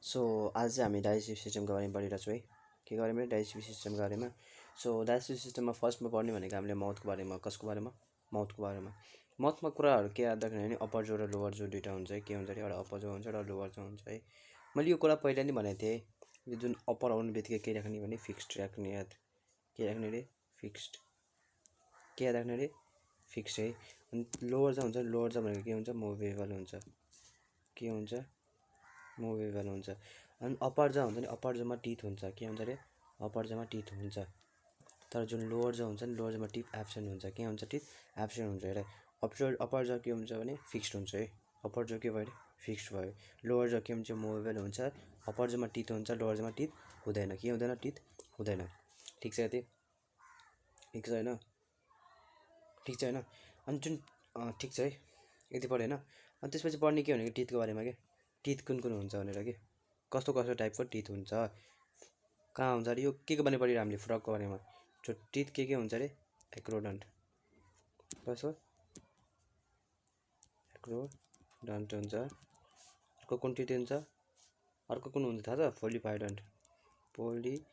So आज चाहिँ हामी डाइजेस्टिभ सिस्टमको बारेमा पढिरहेको छौँ है। के बारेमा? डाइजेस्टिभ सिस्टमको बारेमा। सो डाइजेस्टिभ सिस्टममा फर्स्टमा पढ्ने भनेको हामीले माउथको बारेमा। कसको बारेमा? माउथको बारेमा। माउथमा कुराहरू के याद राख्ने भने अप्पर जो र लोवर जो दुइटा हुन्छ है। के हुन्छ अरे एउटा अप्पर जो हुन्छ एउटा लोवर जो हुन्छ है। मैले यो कुरा पहिला नि भनेको थिएँ, यो जुन अप्पर आउने बित्तिकै के राख्ने भने फिक्स्ड राख्ने याद। के राख्ने अरे? फिक्स्ड। के याद राख्ने अरे? फिक्स्ड है। अनि लोवर जो हुन्छ लोवर जो भनेको के हुन्छ? मुभेबल हुन्छ। के हुन्छ? मुभेबल हुन्छ। अनि अप्पर जो हुन्छ नि अप्पर जोमा टिथ हुन्छ। के हुन्छ अरे? अप्पर जोमा टिथ हुन्छ। तर जुन लोवर जो हुन्छ नि लोवर जोमा टिथ एब्सेन्ट हुन्छ। के हुन्छ? टिथ एब्सेन्ट हुन्छ। हेर अप्पर जो के हुन्छ भने फिक्स्ड हुन्छ है। अप्पर जो के भयो अरे? फिक्स्ड भयो। लोवर जो के हुन्छ? मुभेबल हुन्छ। अप्पर जोमा टिथ हुन्छ, लोवर जोमा टिथ हुँदैन। के हुँदैन? टिथ हुँदैन। ठिक छ यति? ठिक छ होइन? ठिक छ होइन? अनि जुन ठिक छ है, यति पढ्यो होइन? अनि त्यसपछि पढ्ने के भनेको टिथको बारेमा के? टिथ कुन कुन हुन्छ भनेर के? कस्तो कस्तो टाइपको टिथ हुन्छ, कहाँ हुन्छ अरे? यो के बारेमा पढिरहेको हामीले? फ्रगको बारेमा। जो टिथ के हुन्छ अरे? एक्रोडन्ट। कसो? एक्रोडन्ट हुन्छ। अर्को कुन टिथ हुन्छ? अर्को कुन हुन्छ थाहा छ? पोलिफाइडन्ट। पोलिफाइडन्ट।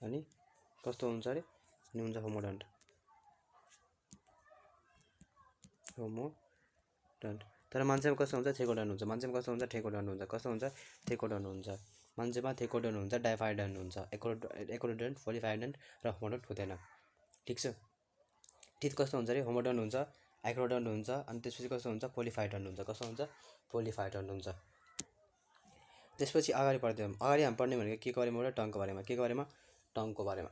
अनि कस्तो हुन्छ अरे? अनि हुन्छ होमोडन्ट। होमोडन्ट। तर मान्छेमा कस्तो हुन्छ? थेकोडन्ट हुन्छ। मान्छेमा कस्तो हुन्छ? थेकोडन्ट हुन्छ। कस्तो हुन्छ? थेकोडन्ट हुन्छ। मान्छेमा थेकोडन्ट हुन्छ, डाइफाइडन्ट हुन्छ। एक्रोडन्ट, पोलिफाइडन्ट र होमोडन्ट हुँदैन। ठिक छ? टिथ कस्तो हुन्छ अरे? होमोडन्ट हुन्छ, एक्रोडन्ट हुन्छ, अनि त्यसपछि कस्तो हुन्छ? पोलिफाइडन्ट हुन्छ। कस्तो हुन्छ? पोलिफाइडन्ट हुन्छ। त्यसपछि अगाडि पढ्दै अगाडि हामी पढ्ने भनेको के को बारेमा? एउटा टङको बारेमा। के को बारेमा? टङको बारेमा।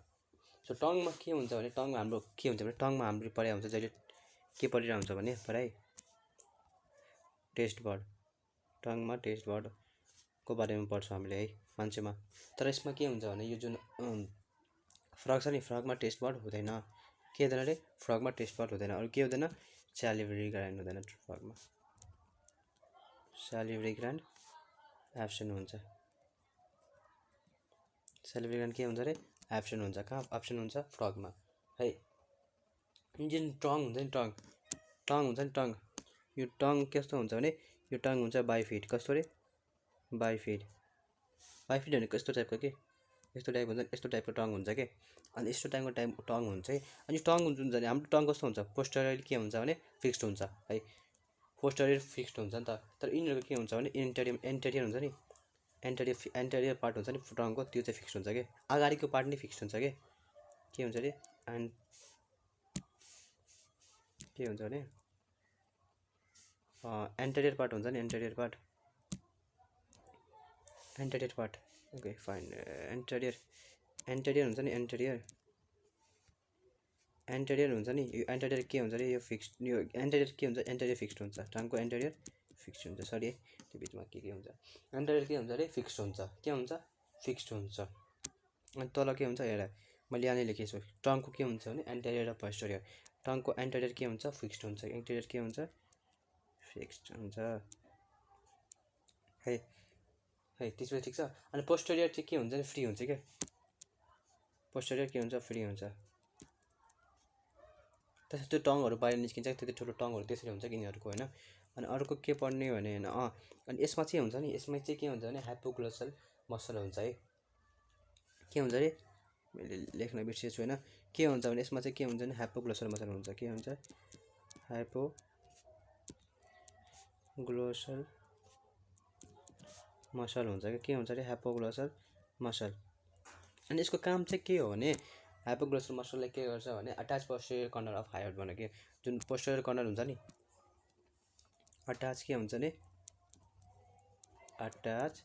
सो टङमा के हुन्छ भने टङमा हाम्रो के हुन्छ भने टङमा हाम्रो पढाइ हुन्छ जहिले के पढिरहेको हुन्छ भने पढाइ टेस्ट बर्ड। टङमा टेस्ट बर्डको बारेमा पढ्छौँ हामीले है मान्छेमा। तर यसमा के हुन्छ भने यो जुन फ्रग छ नि फ्रगमा टेस्ट बर्ड हुँदैन। के हुँदैन अरे? फ्रगमा टेस्ट बर्ड हुँदैन। अरू के हुँदैन? स्यालिभरी ग्ल्यान्ड हुँदैन फ्रगमा। स्यालिभरी ग्ल्यान्ड एब्सेन्ट हुन्छ। स्यालिभरी ग्ल्यान्ड के हुन्छ अरे? एब्सेन्ट हुन्छ। कहाँ एब्सेन्ट हुन्छ? फ्रगमा है। जुन टङ हुन्छ नि टङ हुन्छ नि टङ, यो टङ कस्तो हुन्छ भने यो टङ हुन्छ बाइफिड। कस्तो अरे? बाइफिड। बाइफिड भनेको यस्तो टाइपको के? यस्तो टाइप हुन्छ, यस्तो टाइपको टङ हुन्छ के? अनि यस्तो टाइपको टङ हुन्छ है। अनि टङ हुन्छ भने हाम्रो टङ कस्तो हुन्छ? पोस्टरियर के हुन्छ भने फिक्स्ड हुन्छ है। पोस्टरियर फिक्स्ड हुन्छ नि त। तर यिनीहरूको के हुन्छ भने एन्टेरियर हुन्छ नि, एन्टेरियर पार्ट हुन्छ नि टङको, त्यो चाहिँ फिक्स्ड हुन्छ कि अगाडिको पार्ट नै फिक्स्ड हुन्छ के हुन्छ अरे? के हुन्छ भने एन्टेरियर पार्ट हुन्छ नि, interior part okay fine. Interior हुन्छ नि, एन्टेरियर हुन्छ नि। यो एन्टेरियर के हुन्छ अरे? यो फिक्स्ड। यो एन्टेरियर के हुन्छ? एन्टेरियर फिक्स्ड हुन्छ। टङको एन्टेरियर फिक्स्ड हुन्छ। सरी है, त्यो बिचमा के हुन्छ? एन्टेरियर के हुन्छ अरे? फिक्स्ड हुन्छ। के हुन्छ? फिक्स्ड हुन्छ। अनि तल के हुन्छ? हेर मैले यहाँनिर लेखेको छु। टङको के हुन्छ भने एन्टेरियर र पोस्टरियर। टङको एन्टेरियर के हुन्छ? फिक्स्ड हुन्छ। एन्टेरियर के हुन्छ? फिक्स्ड हुन्छ है। त्यसपछि ठिक छ। अनि पोस्टरियर चाहिँ के हुन्छ नि? फ्री हुन्छ क्या। पोस्टरियर के हुन्छ? फ्री हुन्छ। त्यसपछि त्यो टङहरू बाहिर निस्किन्छ। त्यति ठुलो टङहरू त्यसरी हुन्छ कि यिनीहरूको होइन। अनि अर्को के पढ्ने भने होइन अनि यसमा चाहिँ हुन्छ नि, यसमा चाहिँ के हुन्छ भने हाइपोग्लोसल मसल हुन्छ है। के हुन्छ अरे? मैले लेख्न बिर्सेछु होइन। के हुन्छ भने यसमा चाहिँ के हुन्छ भने हाइपोग्लोसल मसल हुन्छ। के हुन्छ? हाइपोग्लोसल मसल हुन्छ कि के हुन्छ अरे? Hypoglossal muscle. अनि यसको काम चाहिँ के हो भने हाइपोग्लोसल मसलले के गर्छ भने attach posterior corner of higher भने के जुन पोस्टेरियर कर्नर हुन्छ नि अट्याच के हुन्छ नि attach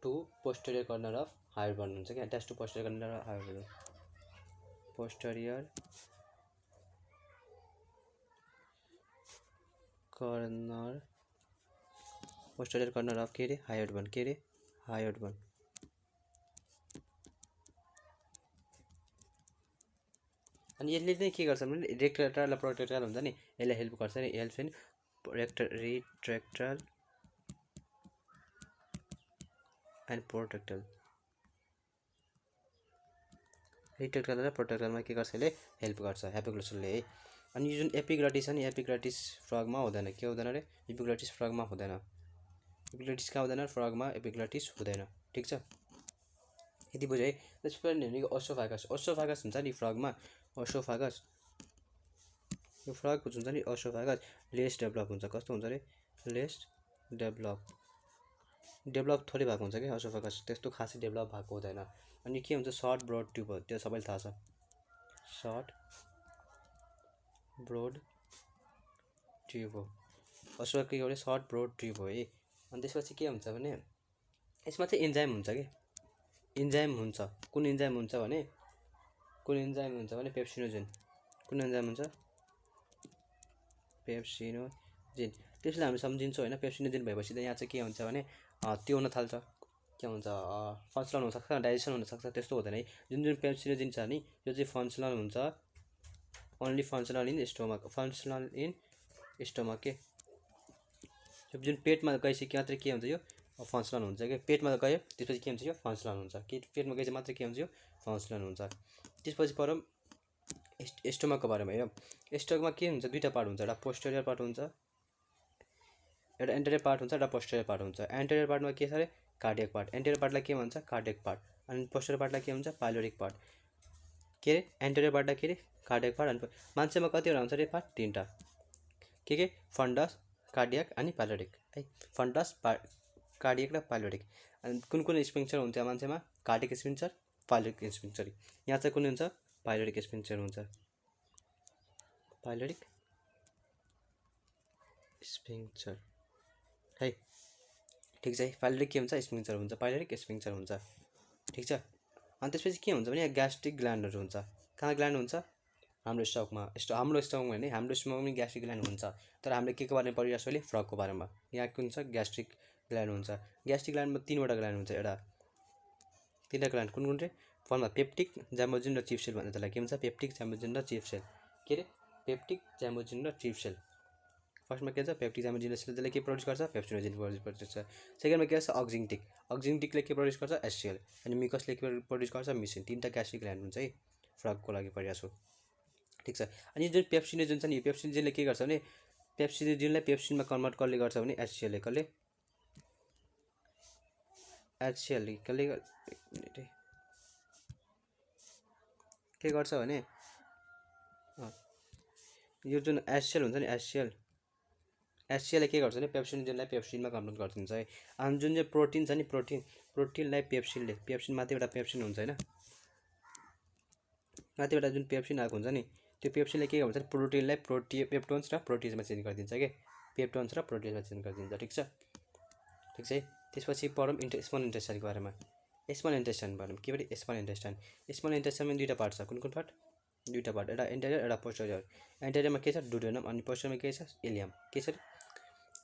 to posterior corner of higher burn हुन्छ कि attach to posterior corner of higher burn posterior corner of के अरे? Higher burn. के अरे? Higher burn. अनि यसले चाहिँ के गर्छ भने रेट्रेक्टल र प्रोट्रेक्टल हुन्छ नि, यसले हेल्प गर्छ नि। Help in retractile and protractile. Retractile र प्रोट्रेक्टलमा के गर्छ? यसले हेल्प गर्छ हाइपोग्लोसलले है। अनि यो जुन एपिग्लटिस छ नि एपिग्लटिस फ्रगमा हुँदैन के हुँदैन रे एपिग्लटिस फ्रगमा हुँदैन एपिग्लटिस कहाँ हुँदैन फ्रगमा एपिग्लटिस हुँदैन ठीक छ यति बुझ्यो है त्यसपछि भनेको ओसोफागस हुन्छ नि फ्रगमा ओसोफागस यो फ्रग हुन्छ नि ओसोफागस लेस डेभलप हुन्छ कस्तो हुन्छ रे लेस डेभलप थोरै भएको हुन्छ कि ओसोफागस त्यस्तो खासै डेभलप भएको हुँदैन अनि के हुन्छ सर्ट ब्रोड ट्युब हो त्यो सबैले थाहा छ सर्ट ब्रोड ट्युब हो ओसोफागस के हो सर्ट ब्रोड ट्युब हो है अनि त्यसपछि के हुन्छ भने यसमा चाहिँ इन्जाइम हुन्छ कि इन्जाइम हुन्छ कुन इन्जाइम हुन्छ भने पेप्सिनोजेन कुन इन्जाइम हुन्छ पेप्सिनोजेन त्यसले हामी सम्झिन्छौँ होइन पेप्सिनोजेन भएपछि त यहाँ चाहिँ के हुन्छ भने त्यो हुन थाल्छ के हुन्छ फङ्सनल हुनसक्छ डाइजेसन हुनसक्छ त्यस्तो हुँदैन है जुन पेप्सिनोजेन छ नि यो चाहिँ फङ्सनल हुन्छ ओन्ली फङ्सनल इन स्टोमक के जुन पेटमा गइसक्यो मात्रै के हुन्छ यो फङ्सनल हुन्छ कि पेटमा गयो त्यसपछि के हुन्छ यो फङ्सनल हुन्छ कि पेटमा गएपछि मात्रै के हुन्छ यो फङ्सनल हुन्छ त्यसपछि परम स्टोमकको बारेमा हेरौँ स्टोमकमा के हुन्छ दुईवटा पार्ट हुन्छ एउटा पोस्टेरियर पार्ट हुन्छ एउटा एन्टेरियर पार्ट हुन्छ एउटा पोस्टेरियर पार्ट हुन्छ एन्टेरियर पार्टमा के छ अरे कार्डियक पार्ट एन्टेरियर पार्टलाई के भन्छ कार्डियक पार्ट अनि पोस्टेरियर पार्टलाई के भन्छ पाइलोरिक पार्ट के अरे एन्टेरियर पार्टलाई के अरे कार्डियक पार्ट अनि मान्छेमा कतिवटा हुन्छ अरे पार्ट तीनवटा के फन्डस कार्डियक अनि पाइलोरिक है फन्डस कार्डियक र पाइलोरिक अनि कुन स्फिन्क्चर हुन्छ मान्छेमा कार्डियक स्फिन्क्चर पाइलोरिक स्फिन्क्चर यहाँ चाहिँ कुन हुन्छ पाइलोरिक स्फिन्क्चर हुन्छ पाइलोरिक स्फिन्क्चर है ठिक छ है पाइलोरिक के हुन्छ स्फिन्क्चर हुन्छ पाइलोरिक स्फिन्क्चर हुन्छ ठिक छ अनि त्यसपछि के हुन्छ भने ग्यास्ट्रिक ग्ल्यान्डहरू हुन्छ कहाँ ग्ल्यान्ड हुन्छ हाम्रो स्टमकमा होइन हाम्रो स्टमकमा पनि ग्यास्ट्रिक ग्ल्यान्ड हुन्छ तर हामीले के को बारेमा पढिरहेको छ अहिले फ्रगको बारेमा यहाँ कुन छ ग्यास्ट्रिक ग्ल्यान्ड हुन्छ ग्यास्ट्रिक ग्ल्यान्डमा तीनवटा ग्ल्यान्ड हुन्छ एउटा तीनवटा ग्ल्यान्ड कुन रे फर्ममा पेप्टिक जाइमोजिन र चिफ सेल भन्छ त्यसलाई के भन्छ पेप्टिक जाइमोजिन र चिफ सेल के अरे पेप्टिक जाइमोजिन र चिफ सेल फर्स्टमा के हुन्छ पेप्टिक जाइमोजिन सेल त्यसले के प्रड्युस गर्छ पेप्सिनोजेन प्रड्युस गर्छ सेकेन्डमा के छ अक्जिन्टिकले के प्रड्युस गर्छ एससिएल अनि मिकसले के प्रड्युस गर्छ मिसिन तीनवटा ग्यास्ट्रिक ग्ल्यान्ड हुन्छ है फ्रगको लागि पढिरहेको छु ठिक छ अनि जुन पेप्सिनोजेन छ नि पेप्सिनोजेनले के गर्छ भने पेप्सिनोजेनलाई पेप्सिनमा कन्भर्ट कसले गर्छ भने एचसिएलले के गर्छ भने यो जुन एचसिएल हुन्छ नि एचसिएलले के गर्छ भने पेप्सिनोजेनलाई पेप्सिनमा कन्भर्ट गरिदिन्छ है अनि जुन चाहिँ प्रोटिन छ नि प्रोटिनलाई पेप्सिन माथि एउटा पेप्सिन हुन्छ होइन माथि एउटा जुन पेप्सिन आएको हुन्छ नि त्यो पेप्सिनले के भन्छ प्रोटिनलाई पेप्टोन्स र प्रोटिन्समा चेन्ज गरिदिन्छ कि पेप्टोन्स र प्रोटिन्समा चेन्ज गरिदिन्छ ठिक छ है त्यसपछि पढौँ स्मल इन्टेस्टाइनको बारेमा स्मल इन्टेस्टाइन भनौँ के भने स्मल इन्टेस्टाइनमा दुईवटा पार्ट छ कुन पार्ट दुईवटा पार्ट एउटा एन्टेरियर एउटा पोस्टेरियर एन्टेरियरमा के छ ड्युडेनम अनि पोस्टेरियरमा के छ इलियम के छ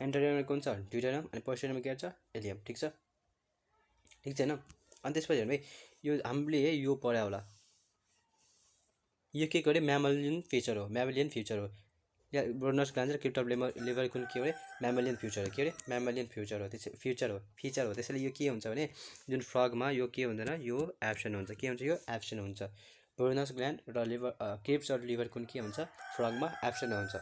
एन्टेरियरमा कुन छ ड्युडेनम अनि पोस्टेरियरमा के छ इलियम ठिक छैन अनि त्यसपछि हेर्नु है यो हामीले यो पढ्यो होला यो के अरे म्यामलियन फ्युचर हो या ब्रोनस ग्ल्यान्ड र क्रिप्ट लिभर कुन के हो अरे म्यामलियन फ्युचर हो के अरे म्यामलियन फ्युचर हो त्यसैले यो के हुन्छ भने जुन फ्रगमा यो के हुँदैन यो एब्सेन्ट हुन्छ के हुन्छ यो एब्सेन्ट हुन्छ ब्रोनस ग्ल्यान्ड र लिभर क्रिप्स र लिभर कुन के हुन्छ फ्रगमा एब्सेन्ट हुन्छ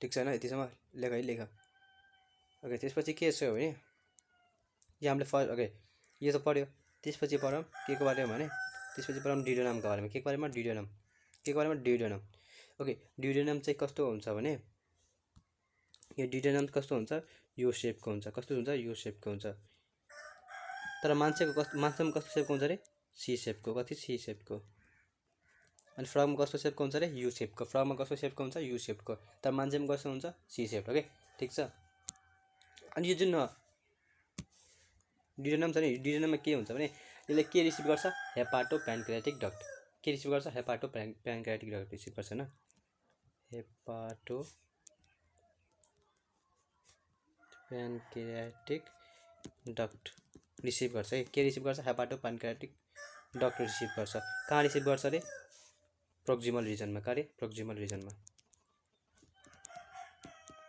ठिक छैन यतिसम्म लेख ओके त्यसपछि के छ भने यो हामीले फर्स्ट ओके यो त पढ्यो त्यसपछि पढौँ के को बारेमा भने त्यसपछि पढौँ ड्युडेनमको बारेमा के को बारेमा ड्युडेनम ओके ड्युडेनम चाहिँ कस्तो हुन्छ भने यो ड्युडेनम कस्तो हुन्छ यो सेपको हुन्छ तर मान्छेमा कस्तो सेपको हुन्छ अरे सी सेपको अनि फ्रगमा कस्तो सेपको हुन्छ अरे यू सेपको तर मान्छेमा कस्तो हुन्छ सी सेप ओके ठिक छ अनि यो जुन ड्युडेनम छ नि ड्युडेनममा के हुन्छ भने यसले के रिसिभ गर्छ हेपाटो प्यानक्रियाटिक डक्ट के रिसिभ गर्छ हेपाटो प्यानक्रियाटिक डक्ट रिसिभ गर्छ हैन हेपाटो प्यानक्रियाटिक डक्ट रिसिभ गर्छ है के रिसिभ गर्छ हेपाटो प्यानक्रियाटिक डक्ट रिसिभ गर्छ कहाँ रिसिभ गर्छ अरे प्रोक्सिमल रिजनमा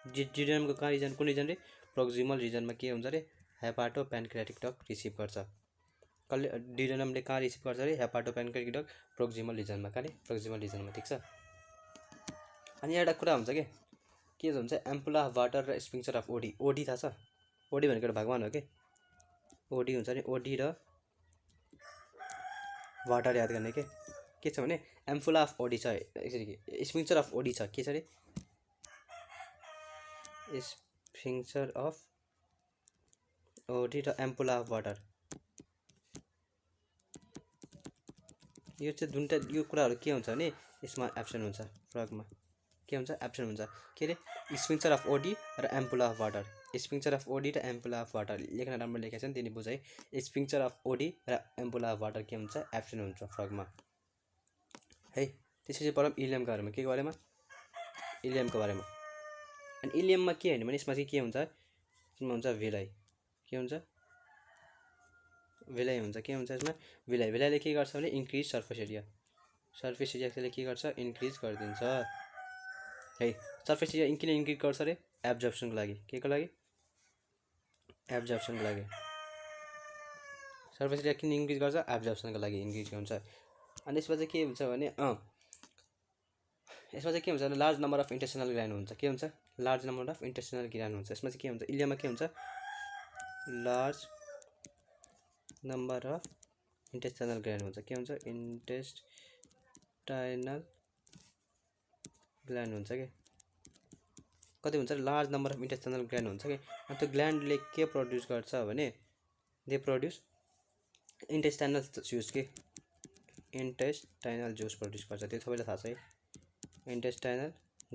ड्युडेनमको कहाँ कुन रिजन रे प्रोक्सिमल रिजनमा के हुन्छ अरे हेपाटो प्यानक्रियाटिक डक्ट रिसिभ गर्छ ड्युडेनमले कहाँ रिसिभ गर्छ अरे हेपाटोपेन्क्रियाटिक डक्ट प्रोक्सिमल रिजनमा कहाँ रे प्रोक्सिमल रिजनमा ठिक छ। अनि एउटा कुरा हुन्छ के हुन्छ एम्पुला अफ वाटर र स्फिङ्क्टर अफ ओडी। ओडी थाहा छ ओडी भनेको एउटा भगवान हो के ओडी हुन्छ नि ओडी र वाटर याद गर्ने के छ भने एम्पुला अफ ओडी छ यसरी स्फिङ्क्टर अफ ओडी छ के छ अरे स्फिङ्क्टर अफ ओडी र एम्पुला अफ वाटर। यो चाहिँ दुईटा यो कुराहरू के हुन्छ भने यसमा एब्सेन्ट हुन्छ फ्रगमा के हुन्छ एब्सेन्ट हुन्छ के अरे स्फिङ्क्टर अफ ओडी र ampulla of Vater. Sphincter of Oddi र एम्पुला अफ वाटर लेख्न राम्रो लेखेको छ नि तिनी बुझ है। स्फिङ्क्टर अफ ओडी र एम्पुला अफ वाटर के हुन्छ एब्सेन्ट हुन्छ फ्रगमा है। त्यसपछि पढौँ इलियमको बारेमा के बारेमा इलियमको बारेमा। अनि इलियममा के हेर्ने भने यसमा चाहिँ के हुन्छ यसमा हुन्छ भिलाइ के हुन्छ भिलाइ हुन्छ के हुन्छ यसमा भिलाइ। भिलाइले के गर्छ भने इन्क्रिज सर्फेस एरिया त्यसले के गर्छ इन्क्रिज गरिदिन्छ है। सर्फेस एरिया किन इन्क्रिज गर्छ अरे एब्जर्प्सनको लागि के को लागि एब्जर्प्सनको लागि। सर्फेस एरिया किन इन्क्रिज गर्छ एब्जर्प्सनको लागि इन्क्रिज हुन्छ। अनि यसमा चाहिँ के हुन्छ भने यसमा चाहिँ के हुन्छ भने large number of intestinal gland हुन्छ के हुन्छ large number of intestinal gland हुन्छ। यसमा चाहिँ के हुन्छ इलियममा के हुन्छ large number of intestinal gland हुन्छ के हुन्छ इन्टेस्टाइनल ग्ल्यान्ड हुन्छ के कति हुन्छ large number of intestinal gland हुन्छ कि। अनि त्यो ग्ल्यान्डले के प्रड्युस गर्छ भने दे प्रड्युस इन्टेस्टाइनल जुस के इन्टेस्टाइनल जुस प्रड्युस गर्छ त्यो सबैलाई थाहा छ है। इन्टेस्टाइनल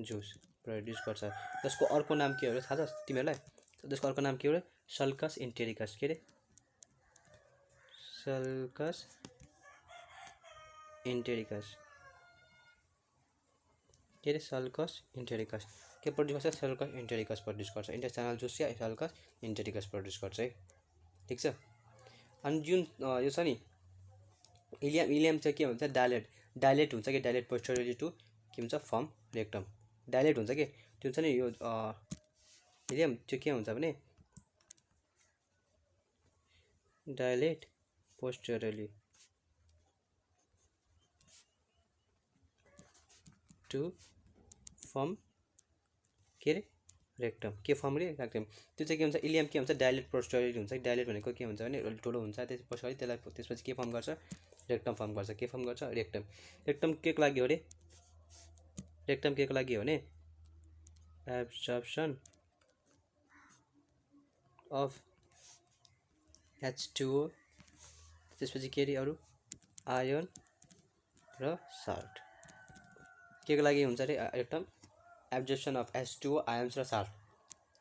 जुस प्रड्युस गर्छ जसको अर्को नाम के हो थाहा छ तिमीहरूलाई जसको अर्को नाम के हो सल्कस इन्टेरिकस के अरे सल्कस इन्टेरिकस के अरे सल्कस इन्टेरिकस के प्रड्युस गर्छ सल्कस इन्टेरिकस प्रड्युस गर्छ। इन्टेस्टाइनल जुस या सल्कस इन्टेरिकस प्रड्युस गर्छ है ठिक छ। अनि जुन यो छ नि इलियम चाहिँ के हुन्छ डाइलेट हुन्छ कि डाइलेट पोस्टेरियरली टु के हुन्छ फर्म रेक्टम डाइलेट हुन्छ कि त्यो हुन्छ नि यो इलियम त्यो के हुन्छ भने डाइलेट पोस्टेरियरली टु फर्म के अरे रेक्टम के फर्म रे रेक्टम त्यो चाहिँ के हुन्छ इलियम के हुन्छ डाइलेट पोस्टेरियरली हुन्छ। डाइलेट भनेको के हुन्छ भने अलि ठुलो हुन्छ त्यस पछाडि त्यसपछि के फर्म गर्छ रेक्टम फर्म गर्छ के फर्म गर्छ रेक्टम। रेक्टम के को लागि हो रे रेक्टम के को लागि हो भने एब्जर्प्सन अफ H2O त्यसपछि के अरे अरू आयन र साल्ट के को लागि हुन्छ अरे rectum absorption of H2O ions र साल्ट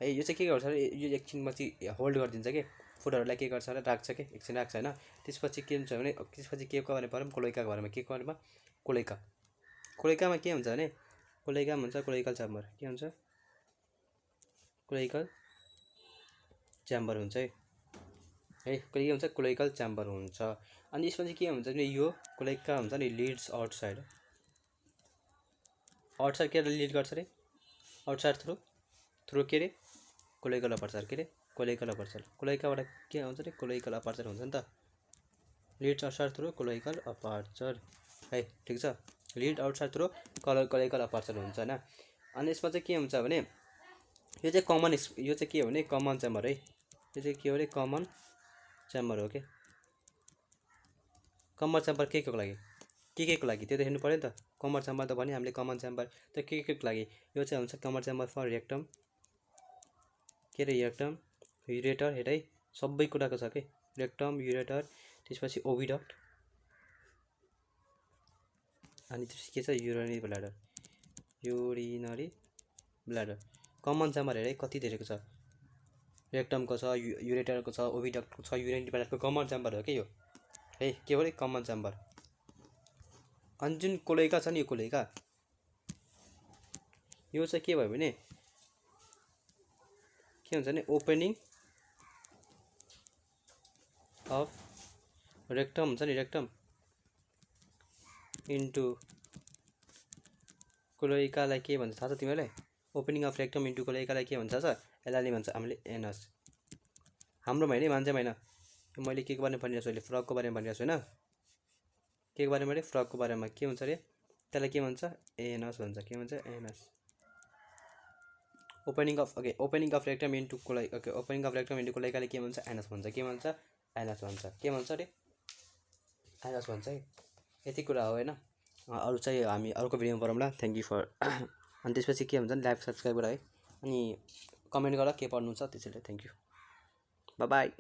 है। यो चाहिँ के गर्छ अरे यो एकछिनपछि होल्ड गरिदिन्छ कि फुडहरूलाई के गर्छ राख्छ कि एकछिन राख्छ होइन। त्यसपछि के हुन्छ भने त्यसपछि के को बारेमा पढौँ कोलोइकाको बारेमा के को बारेमा कोलोइकामा के हुन्छ भने कोलोइकामा हुन्छ कोलोइकल च्याम्बर के हुन्छ कोलोइकल च्याम्बर हुन्छ है के हुन्छ कोलोइकल च्याम्बर हुन्छ। अनि यसमा चाहिँ के हुन्छ भने यो कोलोइका हुन्छ नि लिड्स आउटसाइड के लिड गर्छ अरे आउटसाइड थ्रु के अरे कोलोइकल अपर्चर के अरे कोलोइकल अपर्चर कोलोइकाबाट के हुन्छ अरे कोलोइकल अपर्चर हुन्छ नि त लिड्स आउटसाइड थ्रु कोलोइकल अपर्चर है ठिक छ लिड आउटसाइड थ्रु कोलोइकल अपर्चर हुन्छ होइन। अनि यसमा चाहिँ के हुन्छ भने यो चाहिँ के हो भने कमन च्याम्बर है यो चाहिँ के हो अरे कमन च्याम्बर हो के कमन च्याम्बर के को लागि त्यो त हेर्नु पर्यो नि त कमन च्याम्बर त भन्यो हामीले कमन च्याम्बर त के को लागि यो चाहिँ हुन्छ कमन च्याम्बर फर रेक्टम के अरे रेक्टम युरेटर हेड है सबै कुराको छ के रेक्टम युरेटर त्यसपछि ओभिडक्ट अनि त्यसपछि के छ urinary bladder common chamber head है कति धेरैको छ रेक्टमको छ युरेटरको छ ओभिडक्टको छ युरिनरी ब्ल्याडरको कमन च्याम्बर हो के यो है के हो रे कमन च्याम्बर। अनि जुन कोलोइका छ नि यो कोलोइका यो चाहिँ के भयो भने के हुन्छ भने ओपनिङ अफ रेक्टम हुन्छ नि रेक्टम इन्टु कोलोइकालाई के भन्छ थाहा छ तिमीहरूलाई ओपनिङ अफ रेक्टम इन्टु कोलोइकालाई के भन्छ थाहा छ यसलाई भन्छ हामीले एनस हाम्रोमा होइन मान्छेमा होइन मैले के को बारेमा भनिरहेको छु अहिले फ्रकको बारेमा भनिरहेको छु होइन के को बारेमा अरे फ्रकको बारेमा के हुन्छ अरे त्यसलाई के भन्छ एनस भन्छ के भन्छ एनस ओपनिङ अफ रेक्टम इन्टुको लागि ओके ओपनिङ अफ रेक्टम इन्टुको लागि के भन्छ एनस भन्छ के भन्छ एनस भन्छ के भन्छ अरे एनस भन्छ है यति कुरा हो होइन अरू चाहिँ हामी अर्को भिडियोमा पढौँला थ्याङ्क यू फर अनि त्यसपछि के हुन्छ लाइक सब्सक्राइब गर है अनि कमेन्ट गर के पढ्नु छ त्यसैले थ्याङ्क यू बाई